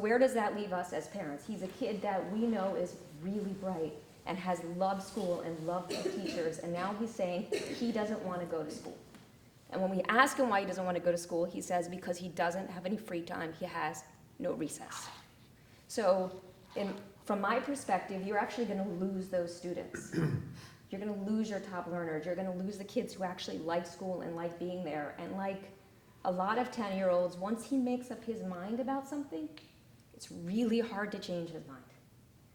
where does that leave us as parents? He's a kid that we know is really bright and has loved school and loved the teachers, and now he's saying he doesn't want to go to school. And when we ask him why he doesn't want to go to school, he says because he doesn't have any free time, he has no recess. So from my perspective, you're actually going to lose those students. You're going to lose your top learners. You're going to lose the kids who actually like school and like being there. And like a lot of 10-year-olds, once he makes up his mind about something, it's really hard to change his mind.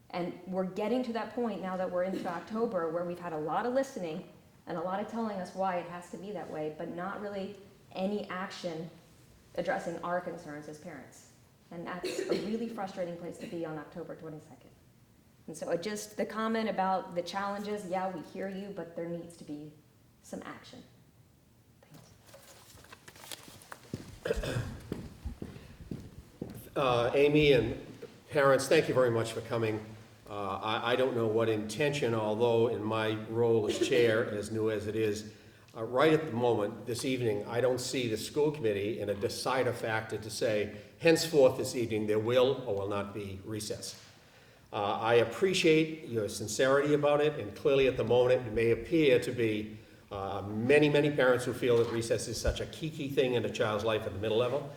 And we're getting to that point now that we're into October where we've had a lot of listening and a lot of telling us why it has to be that way, but not really any action addressing our concerns as parents. And that's a really frustrating place to be on October 22nd. And so just the comment about the challenges, yeah, we hear you, but there needs to be some action. Thanks. Amy and parents, thank you very much for coming. I don't know what intention, although in my role as chair, as new as it is, right at the moment, this evening, I don't see the school committee in a decider factor to say, henceforth this evening there will or will not be recess. I appreciate your sincerity about it, and clearly at the moment it may appear to be many, many parents who feel that recess is such a key thing in a child's life at the middle level.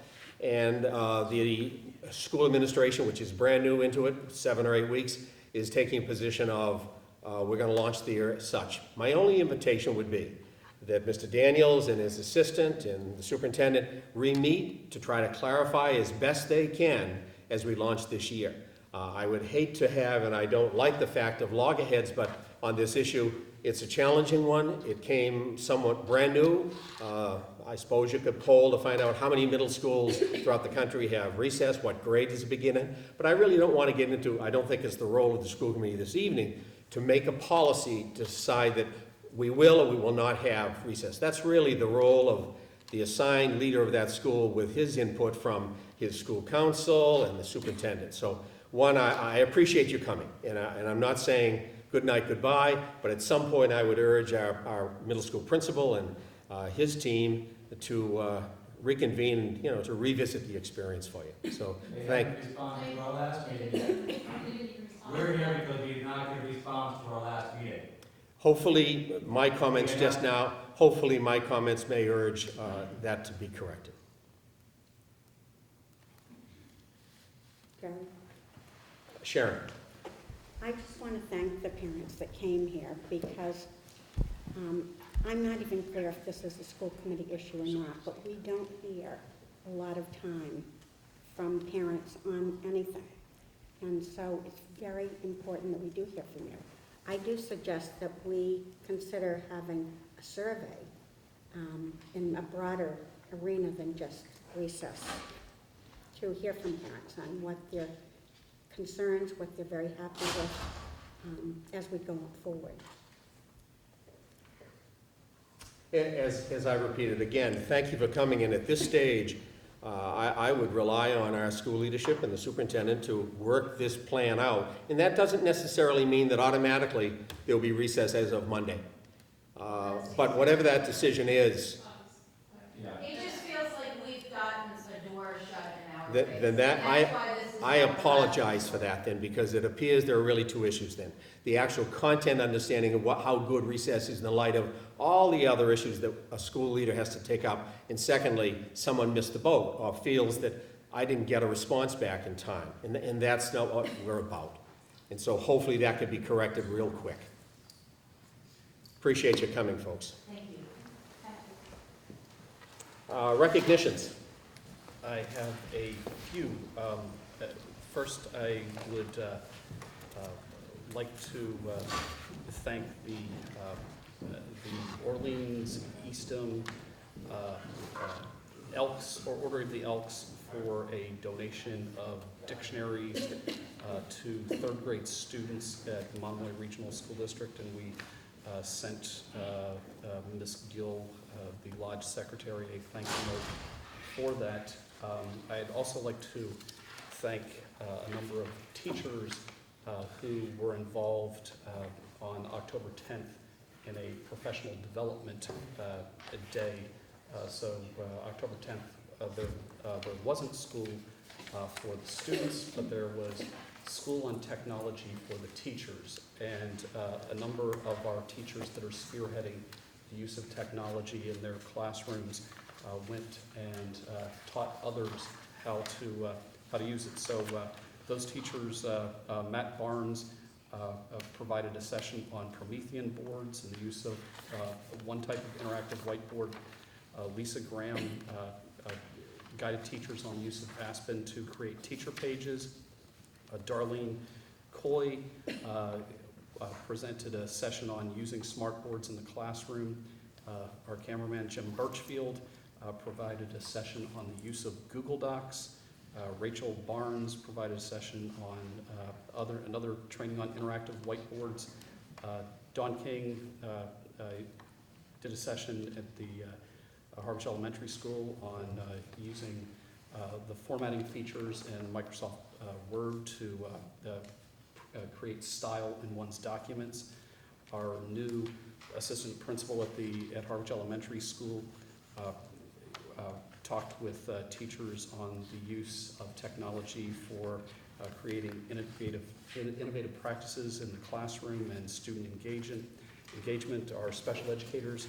And the school administration, which is brand new into it, 7 or 8 weeks, is taking a position of we're going to launch the year as such. My only invitation would be that Mr. Daniels and his assistant and the superintendent re-meet to try to clarify as best they can as we launch this year. I would hate to have, and I don't like the fact of loggerheads, but on this issue, it's a challenging one. It came somewhat brand new. I suppose you could poll to find out how many middle schools throughout the country have recess, what grade is it beginning. But I really don't want to get into, I don't think it's the role of the school committee this evening to make a policy to decide that we will or we will not have recess. That's really the role of the assigned leader of that school with his input from his school council and the superintendent. So one, I appreciate you coming, and I'm not saying good night, goodbye, but at some point I would urge our middle school principal and his team to reconvene, to revisit the experience for you. So thank you. To our last meeting. We're here because we did not get a response to our last meeting. Hopefully my comments just now, hopefully my comments may urge that to be corrected. Sharon. I just want to thank the parents that came here because I'm not even clear if this is a school committee issue or not, but we don't hear a lot of time from parents on anything. And so it's very important that we do hear from you. I do suggest that we consider having a survey in a broader arena than just recess to hear from parents on what their concerns, what they're very happy with as we go forward. As I repeated again, thank you for coming in at this stage. I would rely on our school leadership and the superintendent to work this plan out. And that doesn't necessarily mean that automatically there'll be recess as of Monday. But whatever that decision is. It just feels like we've gotten a door shut in our face. Then that, I apologize for that then, because it appears there are really two issues then. The actual content understanding of how good recess is in the light of all the other issues that a school leader has to take up. And secondly, someone missed the boat or feels that I didn't get a response back in time. And that's not what we're about. And so hopefully that could be corrected real quick. Appreciate you coming, folks. Thank you. Recognitions. I have a few. First, I would like to thank the Orleans Eastham Elks, or Order of the Elks, for a donation of dictionaries to third grade students at the Monomoy Regional School District, and we sent Ms. Gill, the lodge secretary, a thank you note for that. I'd also like to thank a number of teachers who were involved on October 10th in a professional development day. So October 10th, there wasn't school, for the students, but there was School on Technology for the teachers. And a number of our teachers that are spearheading the use of technology in their classrooms went and taught others how to use it. So those teachers, Matt Barnes provided a session on Promethean boards and the use of one type of interactive whiteboard. Lisa Graham guided teachers on use of Aspen to create teacher pages. Darlene Coy presented a session on using smartboards in the classroom. Our cameraman Jim Birchfield provided a session on the use of Google Docs. Rachel Barnes provided a session on another training on interactive whiteboards. Don King did a session at the Harwich Elementary School on using the formatting features in Microsoft Word to create style in one's documents. Our new assistant principal at Harwich Elementary School talked with teachers on the use of technology for creating innovative practices in the classroom and student engagement. Our special educators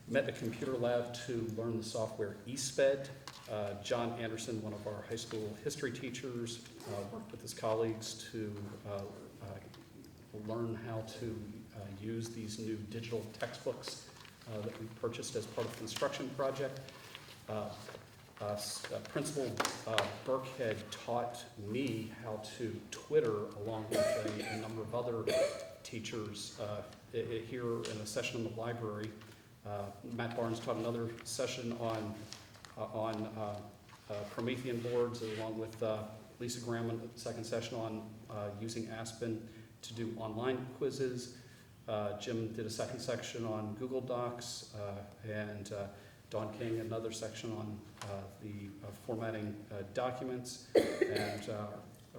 met a computer lab to learn the software eSped. John Anderson, one of our high school history teachers, worked with his colleagues to learn how to use these new digital textbooks that we purchased as part of the construction project. Principal Burke had taught me how to Twitter along with a number of other teachers here in a session in the library. Matt Barnes taught another session on Promethean boards, along with Lisa Graham, a second session on using Aspen to do online quizzes. Jim did a second section on Google Docs, and Don King another section on the formatting documents, and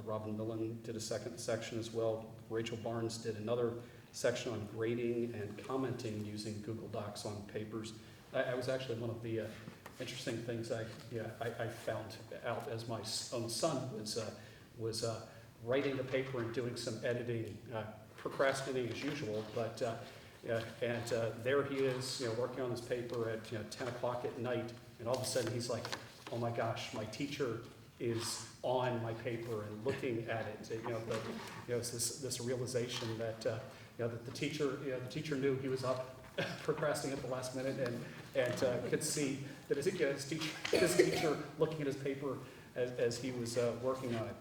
Robin Millen did a second section as well. Rachel Barnes did another section on grading and commenting using Google Docs on papers. I was actually one of the interesting things I found out as my own son was writing the paper and doing some editing, procrastinating as usual, but there he is, working on this paper at 10 o'clock at night, and all of a sudden he's like, oh my gosh, my teacher is on my paper and looking at it. It's this realization that that the teacher knew he was up procrastinating at the last minute, and could see that his teacher looking at his paper as he was working on it.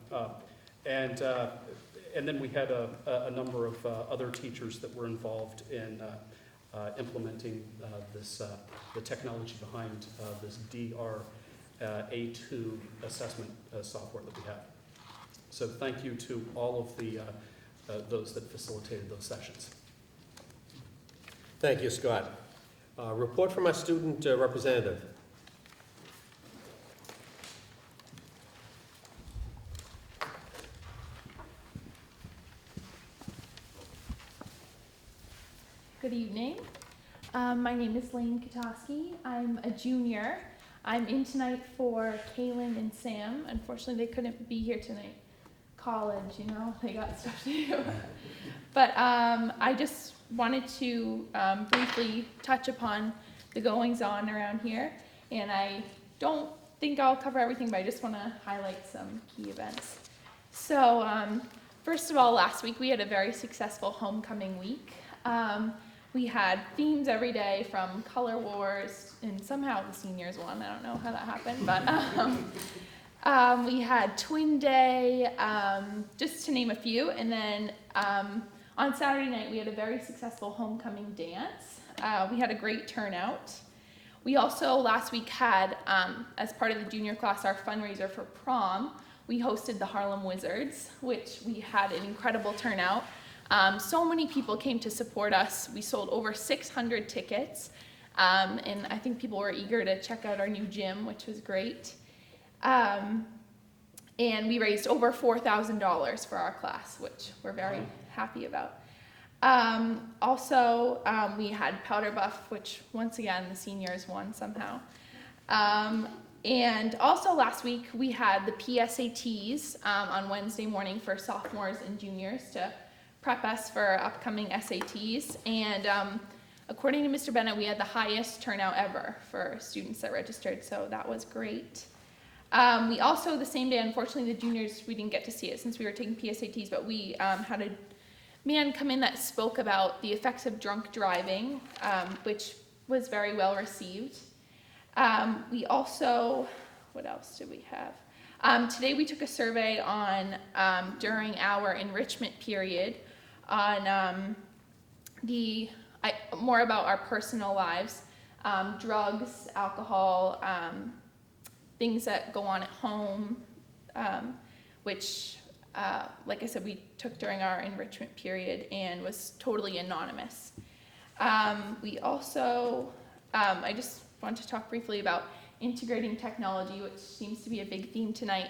And then we had a number of other teachers that were involved in implementing the technology behind this A2 assessment software that we have. So thank you to all of those that facilitated those sessions. Thank you, Scott. Report from our student representative. Good evening. My name is Lane Katoski. I'm a junior. I'm in tonight for Kaylin and Sam. Unfortunately, they couldn't be here tonight. College, they got stuff to do. But I just wanted to briefly touch upon the goings-on around here. And I don't think I'll cover everything, but I just want to highlight some key events. So first of all, last week we had a very successful homecoming week. We had themes every day, from Color Wars, and somehow the seniors won. I don't know how that happened, but we had Twin Day, just to name a few. And then on Saturday night, we had a very successful homecoming dance. We had a great turnout. We also last week had, as part of the junior class, our fundraiser for prom. We hosted the Harlem Wizards, which we had an incredible turnout. So many people came to support us. We sold over 600 tickets, and I think people were eager to check out our new gym, which was great. And we raised over $4,000 for our class, which we're very happy about. Also, we had Powder Buff, which once again the seniors won somehow. And also last week we had the PSATs on Wednesday morning for sophomores and juniors to prep us for upcoming SATs. And according to Mr. Bennett, we had the highest turnout ever for students that registered, so that was great. We also, the same day, unfortunately the juniors, we didn't get to see it since we were taking PSATs, but we had a man come in that spoke about the effects of drunk driving, which was very well received. We also, what else did we have? Today we took a survey on, during our enrichment period, on more about our personal lives, drugs, alcohol, things that go on at home, which, like I said, we took during our enrichment period and was totally anonymous. We also, I just want to talk briefly about integrating technology, which seems to be a big theme tonight.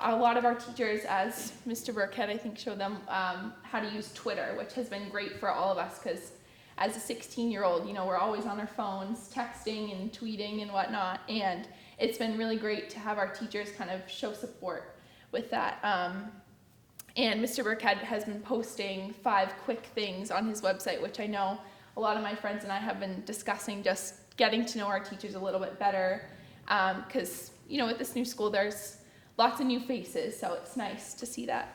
A lot of our teachers, as Mr. Burkhead, I think, showed them how to use Twitter, which has been great for all of us, because as a 16-year-old, you know, we're always on our phones, texting and tweeting and whatnot, and it's been really great to have our teachers kind of show support with that. And Mr. Burkhead has been posting 5 quick things on his website, which I know a lot of my friends and I have been discussing, just getting to know our teachers a little bit better, because, you know, with this new school, there's lots of new faces, so it's nice to see that.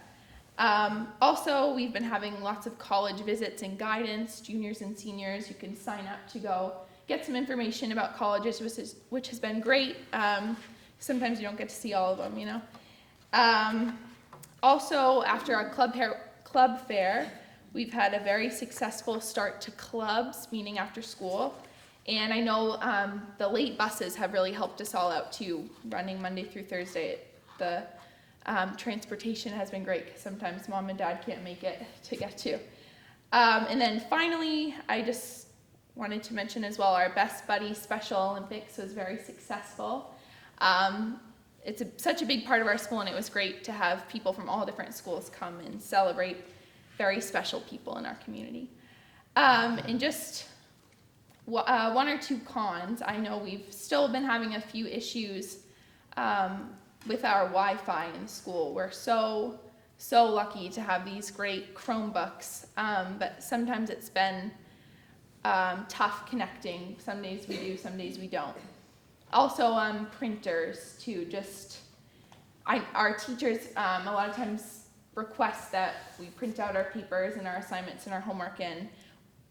Also, we've been having lots of college visits and guidance, juniors and seniors. You can sign up to go get some information about colleges, which has been great. Sometimes you don't get to see all of them, you know. Also, after our club fair, we've had a very successful start to clubs, meaning after school. And I know the late buses have really helped us all out too, running Monday through Thursday. The transportation has been great, because sometimes mom and dad can't make it to get to. And then finally, I just wanted to mention as well, our Best Buddy Special Olympics was very successful. It's such a big part of our school, and it was great to have people from all different schools come and celebrate very special people in our community. And just one or two cons. I know we've still been having a few issues with our Wi-Fi in school. We're so lucky to have these great Chromebooks, but sometimes it's been tough connecting. Some days we do, some days we don't. Also, printers too. Our teachers a lot of times request that we print out our papers and our assignments and our homework, and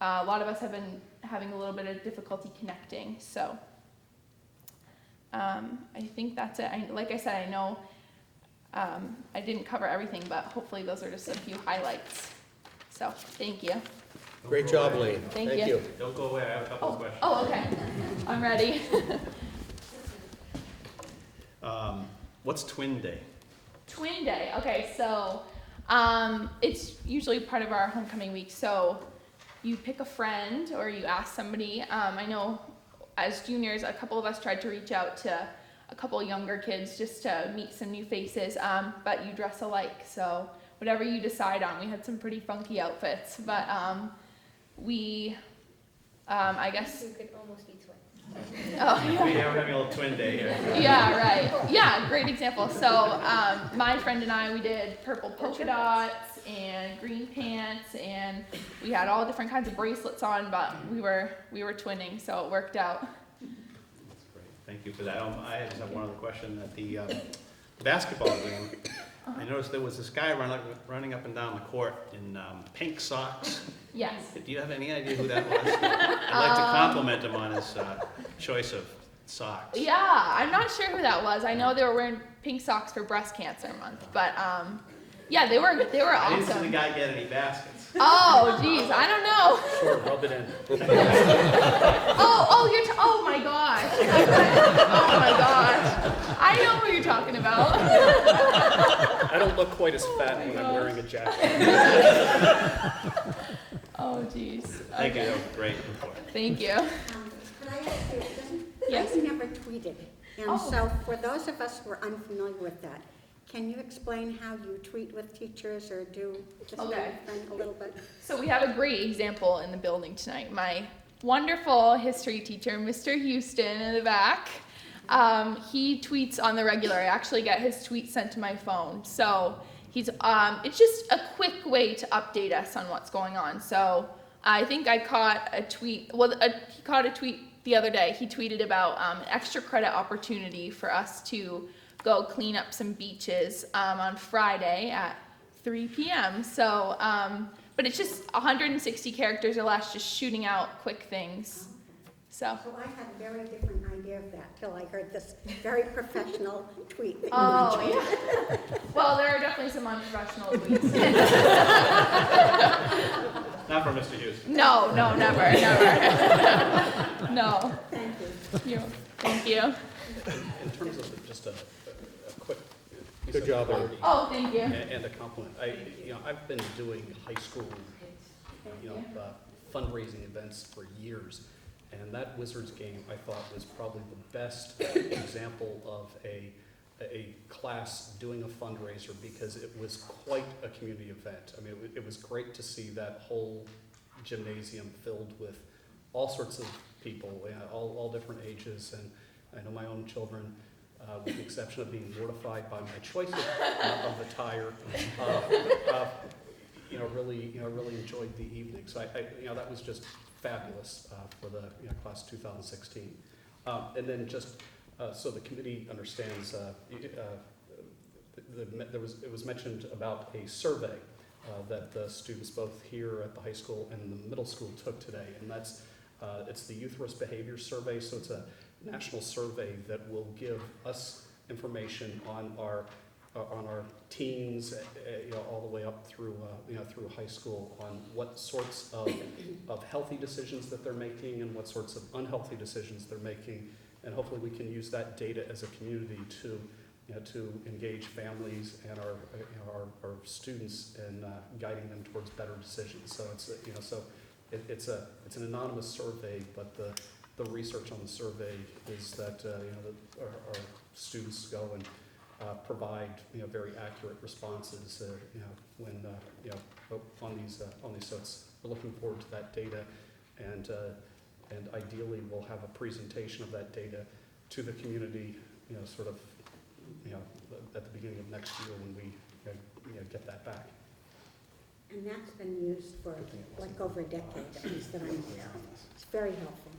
a lot of us have been having a little bit of difficulty connecting. So I think that's it. Like I said, I know I didn't cover everything, but hopefully those are just a few highlights. So thank you. Great job, Lane. Thank you. Don't go away, I have a couple of questions. Oh, okay. I'm ready. What's Twin Day? Twin Day. Okay, so it's usually part of our homecoming week. So you pick a friend or you ask somebody. I know as juniors, a couple of us tried to reach out to a couple younger kids just to meet some new faces, but you dress alike. So whatever you decide on, we had some pretty funky outfits, but I guess. You could almost be twins. Oh, yeah. We are having a little Twin Day here. Yeah, right. Yeah, great example. So my friend and I, we did purple polka dots and green pants, and we had all different kinds of bracelets on, but we were twinning, so it worked out. That's great, thank you for that. I just have one other question. At the basketball game, I noticed there was this guy running up and down the court in pink socks. Yes. Do you have any idea who that was? I'd like to compliment him on his choice of socks. Yeah, I'm not sure who that was. I know they were wearing pink socks for Breast Cancer Month, but yeah, they were I didn't see the awesome. guy get any baskets. Oh, geez, I don't know. Sure, rub it in. Oh my gosh. Oh my gosh. I know who you're talking about. I don't look quite as fat when I'm wearing a jacket. Oh, geez. Thank you, that was great report. Thank you. Could I ask you, Yes. I've never tweeted, and Oh. so for those of us who are unfamiliar with that, can you explain how you tweet with teachers or do just Okay. a little bit? So we have a great example in the building tonight. My wonderful history teacher, Mr. Houston in the back, He tweets on the regular. I actually get his tweets sent to my phone. So he's it's just a quick way to update us on what's going on. So I think I caught a tweet. Well, he caught a tweet the other day. He tweeted about an extra credit opportunity for us to go clean up some beaches on Friday at 3 p.m. So, but it's just 160 characters or less, just shooting out quick things. So. So I had a very different idea of that till I heard this very professional tweet that you Oh, mentioned. yeah. Well, there are definitely some unprofessional tweets. Not from Mr. Hughes. No, never. No. Thank you. In terms of just a quick piece Good of job, clarity Oh, thank you. and a compliment. I've been doing high school, fundraising events for years, and that Wizards game I thought was probably the best example of a class doing a fundraiser, because it was quite a community event. I mean, it was great to see that whole gymnasium filled with all sorts of people, all different ages, and I know my own children, with the exception of being mortified by my choice of attire, really enjoyed the evening. So that was just fabulous for the class 2016. And then just so the committee understands, it was mentioned about a survey that the students both here at the high school and the middle school took today, and it's the Youth Risk Behavior Survey. So it's a national survey that will give us information on our teens, all the way up through through high school, on what sorts of healthy decisions that they're making and what sorts of unhealthy decisions they're making, and hopefully we can use that data as a community to engage families and our students in guiding them towards better decisions. So it's an anonymous survey, but the research on the survey is that our students go and provide very accurate responses when on these. So we're looking forward to that data, and ideally we'll have a presentation of that data to the community at the beginning of next year when we get that back. And that's been used for like over a decade, at least that I'm aware of. It's very helpful.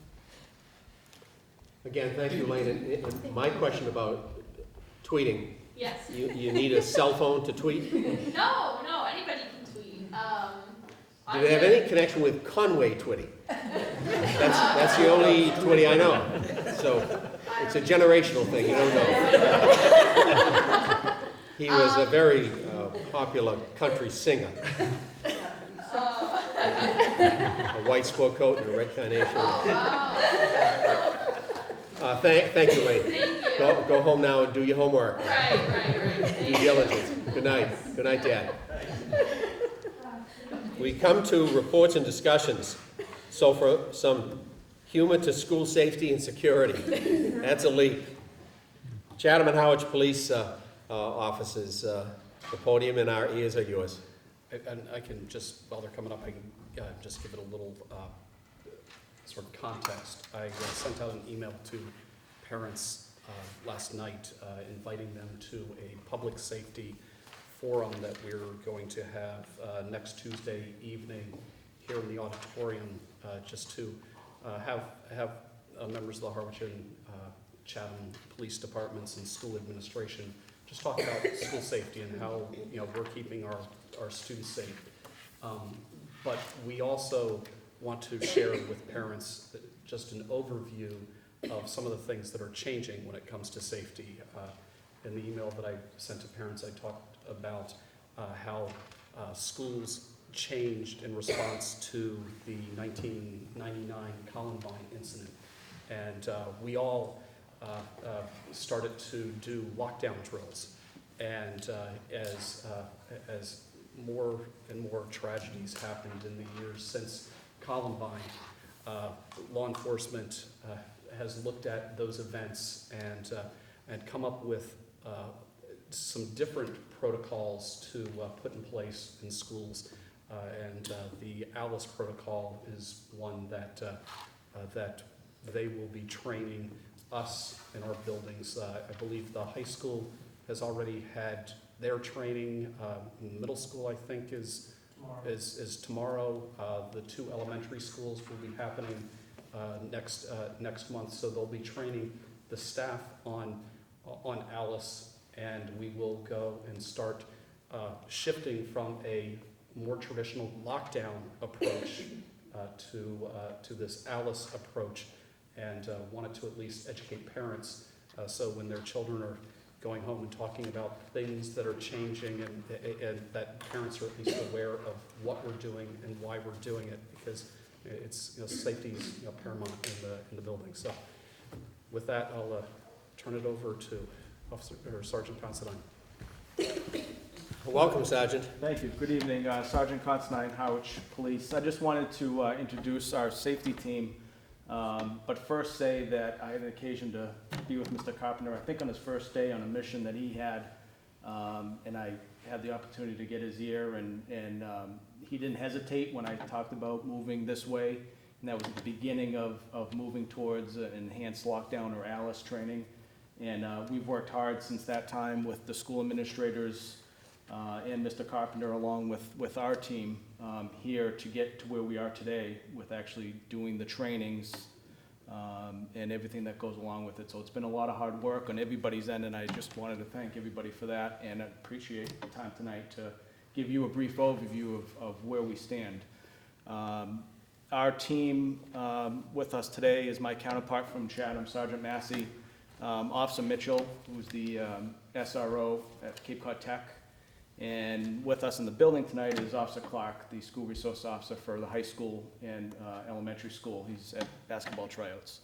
Again, thank you, Lane. And my question about tweeting, Yes. you need a cell phone to tweet? No, anybody can tweet. Do they have any connection with Conway Twitty? That's the only Twitty I know. So it's a generational thing, you don't know. He was a very popular country singer. A white sport coat and a red carnation. Thank you, Lane. Thank you. Go home now and do your homework. Right. Due diligence. Good night. Good night, Dad. We come to reports and discussions. So for some humor to school safety and security, that's a leap. Chatham and Howard Police officers, the podium and our ears are yours. And I can just, while they're coming up, I can just give it a little sort of context. I sent out an email to parents last night inviting them to a public safety forum that we're going to have next Tuesday evening here in the auditorium, just to have members of the Harwich and Chatham Police Departments and school administration just talk about school safety and how we're keeping our students safe. But we also want to share with parents just an overview of some of the things that are changing when it comes to safety. In the email that I sent to parents, I talked about how schools changed in response to the 1999 Columbine incident. And we all started to do lockdown drills. And as more and more tragedies happened in the years since Columbine, law enforcement has looked at those events and come up with some different protocols to put in place in schools. And the ALICE protocol is one that they will be training us in our buildings. I believe the high school has already had their training. Middle school, I think, is tomorrow. The 2 elementary schools will be happening next month, so they'll be training the staff on ALICE, and we will go and start shifting from a more traditional lockdown approach to this ALICE approach, and wanted to at least educate parents so when their children are going home and talking about things that are changing, and that parents are at least aware of what we're doing and why we're doing it, because it's, safety is paramount in the building. So with that, I'll turn it over to Sergeant Considine. Welcome, Sergeant. Thank you. Good evening. Sergeant Constantine, Harwich Police. I just wanted to introduce our safety team, but first say that I had an occasion to be with Mr. Carpenter, I think on his first day on a mission that he had, and I had the opportunity to get his ear, and he didn't hesitate when I talked about moving this way, and that was at the beginning of moving towards enhanced lockdown or ALICE training. And we've worked hard since that time with the school administrators and Mr. Carpenter, along with our team here to get to where we are today with actually doing the trainings and everything that goes along with it. So it's been a lot of hard work on everybody's end, and I just wanted to thank everybody for that, and I appreciate the time tonight to give you a brief overview of where we stand. Our team with us today is my counterpart from Chatham, Sergeant Massey, Officer Mitchell, who's the SRO at Cape Cod Tech, and with us in the building tonight is Officer Clark, the school resource officer for the high school and elementary school. He's at basketball tryouts.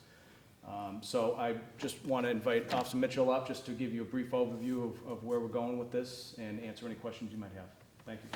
So I just want to invite Officer Mitchell up just to give you a brief overview of where we're going with this and answer any questions you might have. Thank you.